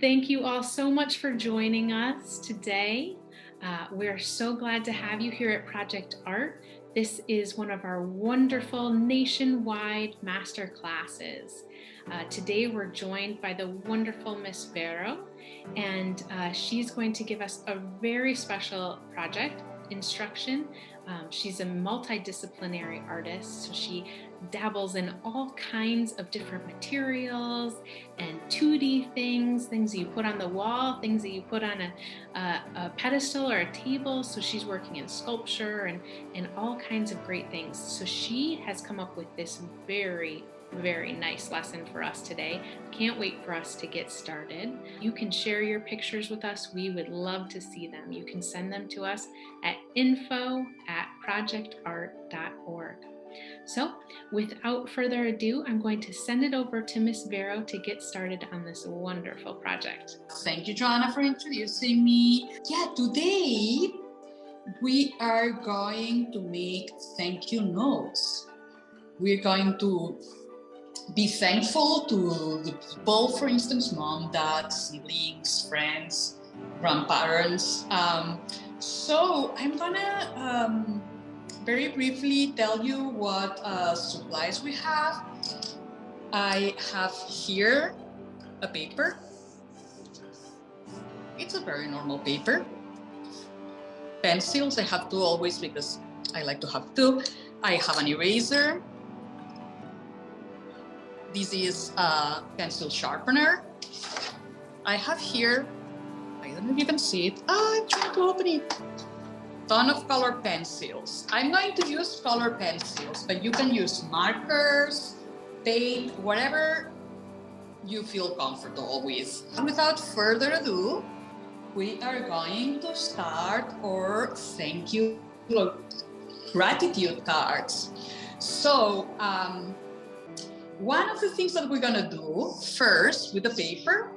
Thank you all so much for joining us today. We're so glad to have you here at ProjectArt. This is one of our wonderful nationwide master classes. Today we're joined by the wonderful Miss Vero, and she's going to give us a very special project instruction. She's a multidisciplinary artist, so she dabbles in all kinds of different materials and 2D things you put on the wall, things that you put on a pedestal or a table. So she's working in sculpture and all kinds of great things. So she has come up with this very nice lesson for us today. Can't wait for us to get started. You can share your pictures with us. We would love to see them. You can send them to us at info@projectart.org. So without further ado, I'm going to send it over to Miss Vero to get started on this wonderful project. Thank you, Joanna, for introducing me. Yeah, today we are going to make thank you notes. We're going to be thankful to the people, for instance, mom, dad, siblings, friends, grandparents. So I'm gonna very briefly tell you what supplies we have. I have here a paper. It's a very normal paper. Pencils, I have two always because I like to have two. I have an eraser. This is a pencil sharpener. I have here, I don't know if you can see it. I'm trying to open it. Ton of color pencils. I'm going to use color pencils, but you can use markers, paint, whatever you feel comfortable with. Without further ado, we are going to start our thank you gratitude cards. So, one of the things that we're gonna do first with the paper,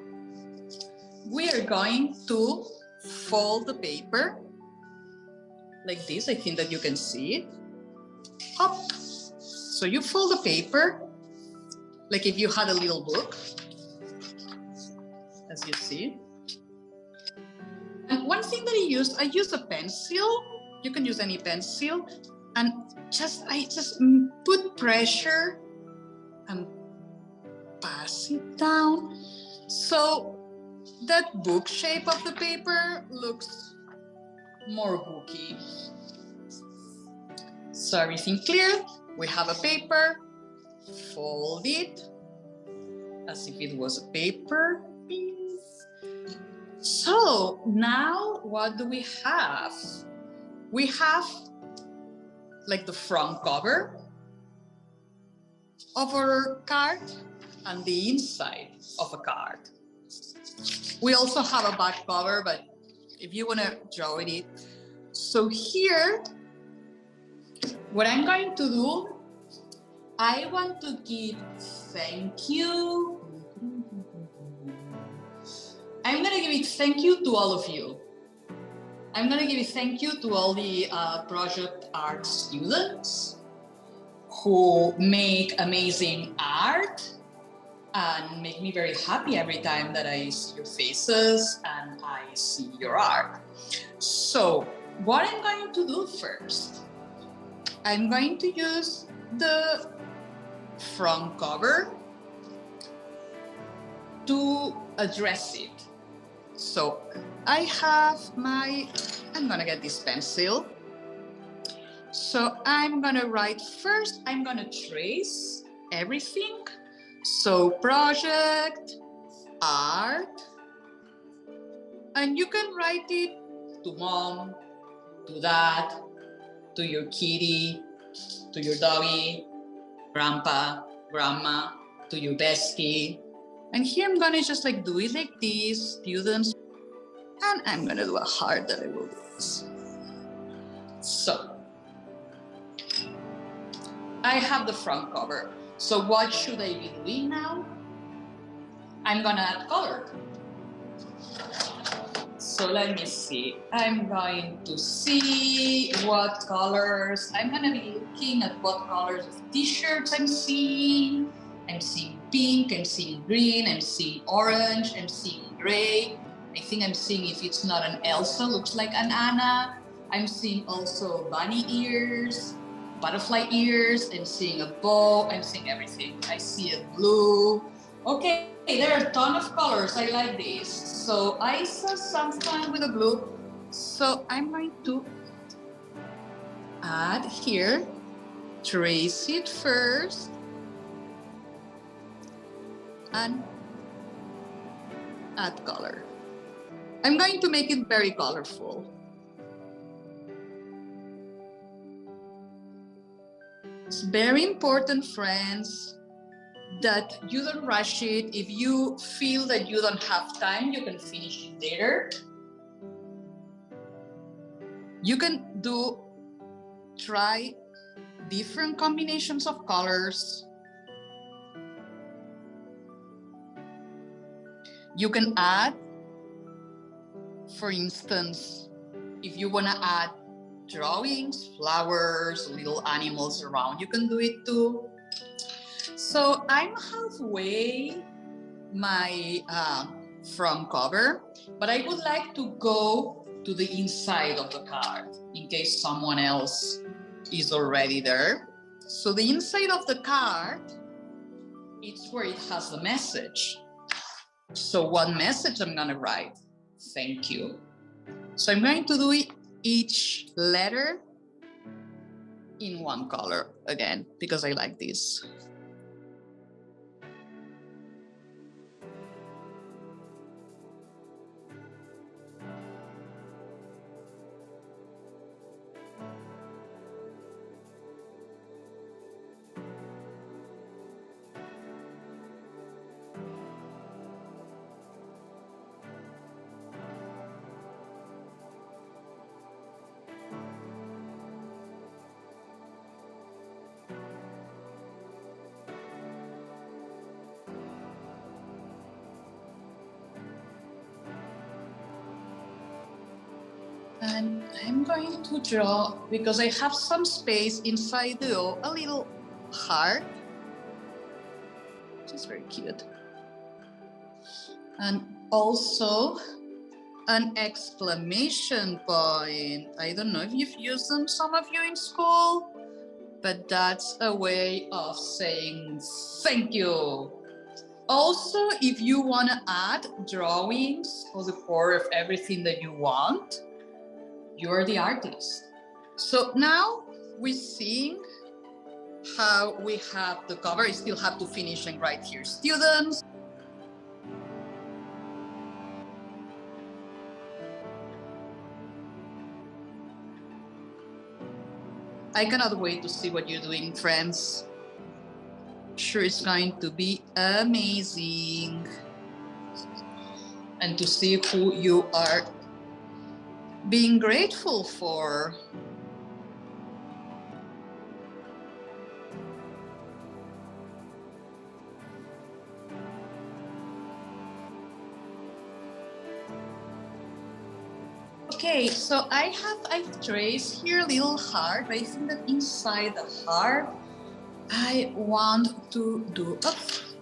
we are going to fold the paper like this. I think that you can see it. Up. So you fold the paper like if you had a little book, as you see. And one thing that I used a pencil. You can use any pencil, and I just put pressure and pass it down. So that book shape of the paper looks more booky. So everything clear, we have a paper, fold it as if it was a paper piece. So now what do we have? We have like the front cover of our card and the inside of a card. We also have a back cover, but if you want to draw it. So here, what I'm going to do, I want to give thank you. I'm going to give it thank you to all of you. I'm going to give a thank you to all the ProjectArt students who make amazing art and make me very happy every time that I see your faces and I see your art. So what I'm going to do first, I'm going to use the front cover to address it. So I have I'm gonna get this pencil. So I'm gonna write first, I'm gonna trace everything. So project, art, and you can write it to mom, to dad, to your kitty, to your doggy, grandpa, grandma, to your bestie. And here I'm gonna just like do it like this, students. And I'm gonna do a heart that I will do this. So, I have the front cover. So what should I be doing now? I'm gonna add color. So let me see. I'm going to see what colors. I'm gonna be looking at what colors of t-shirts I'm seeing. I'm seeing pink, I'm seeing green, I'm seeing orange, I'm seeing gray. I think I'm seeing if it's not an Elsa, looks like an Anna. I'm seeing also bunny ears, butterfly ears. I'm seeing a bow. I'm seeing everything. I see a blue. Okay, there are a ton of colors. I like this. So I saw some fun with the blue. So I'm going to add here, trace it first, and add color. I'm going to make it very colorful. It's very important, friends, that you don't rush it. If you feel that you don't have time, you can finish it later. You can try different combinations of colors. You can add, for instance, if you want to add drawings, flowers, little animals around, you can do it too. So I'm halfway my front cover, but I would like to go to the inside of the card in case someone else is already there. So the inside of the card, it's where it has the message. So what message I'm gonna write? Thank you. So I'm going to do each letter in one color again, because I like this. And I'm going to draw, because I have some space inside a little heart, which is very cute. And also an exclamation point. I don't know if you've used them, some of you in school, but that's a way of saying thank you. Also, if you want to add drawings or the core of everything that you want, you're the artist. So now we're seeing how we have the cover. I still have to finish and write here, students. I cannot wait to see what you're doing, friends. Sure, it's going to be amazing. And to see who you are being grateful for. Okay, so I've traced here a little heart. I think that inside the heart, I want to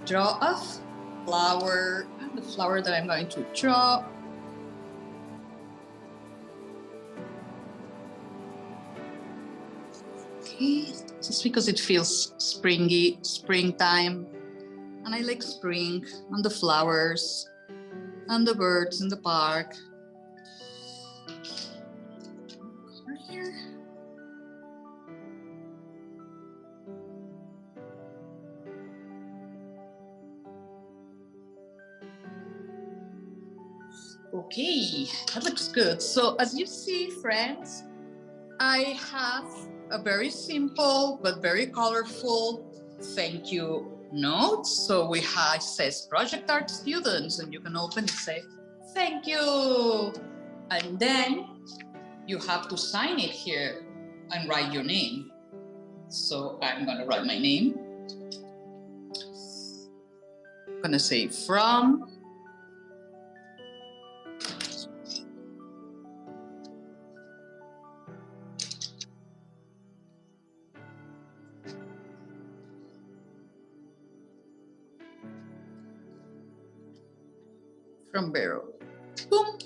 draw a flower, and the flower that I'm going to draw. Okay, just because it feels springy, springtime, and I like spring and the flowers and the birds in the park. Here. Okay, that looks good. So as you see, friends, I have a very simple but very colorful thank you note. So we have, it says ProjectArt students, and you can open it, say thank you, and then you have to sign it here and write your name. So I'm gonna write my name. I'm gonna say from from Vero. Boom.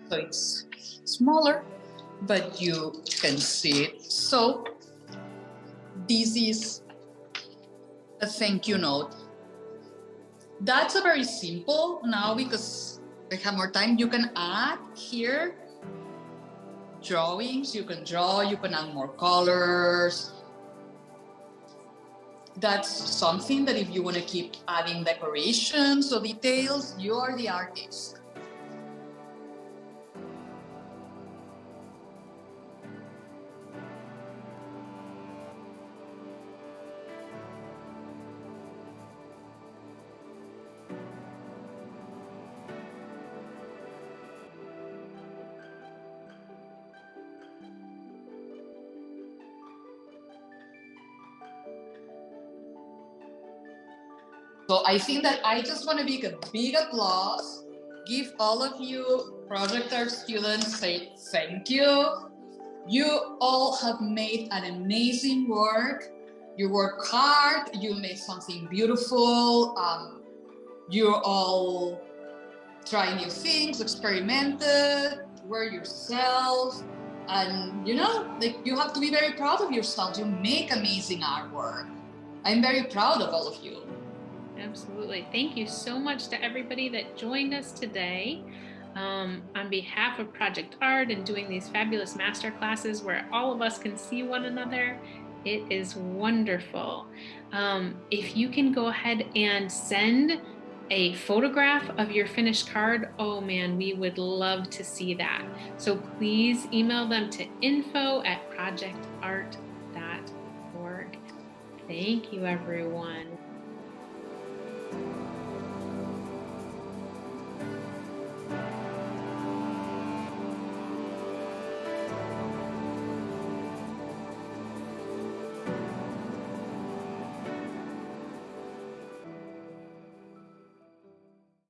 So it's smaller, but you can see it. So this is a thank you note. That's a very simple now because I have more time. You can add here drawings. You can draw, you can add more colors. That's something that if you want to keep adding decorations or details, you are the artist. So I think that I just want to make a big applause, give all of you ProjectArt students, say thank you. You all have made an amazing work. You work hard, you made something beautiful. You all try new things, experimented, were yourself. And like you have to be very proud of yourself. You make amazing artwork. I'm very proud of all of you. Absolutely. Thank you so much to everybody that joined us today. On behalf of ProjectArt and doing these fabulous master classes where all of us can see one another, it is wonderful. If you can go ahead and send a photograph of your finished card, oh man, we would love to see that. So please email them to info@projectart.org. Thank you, everyone.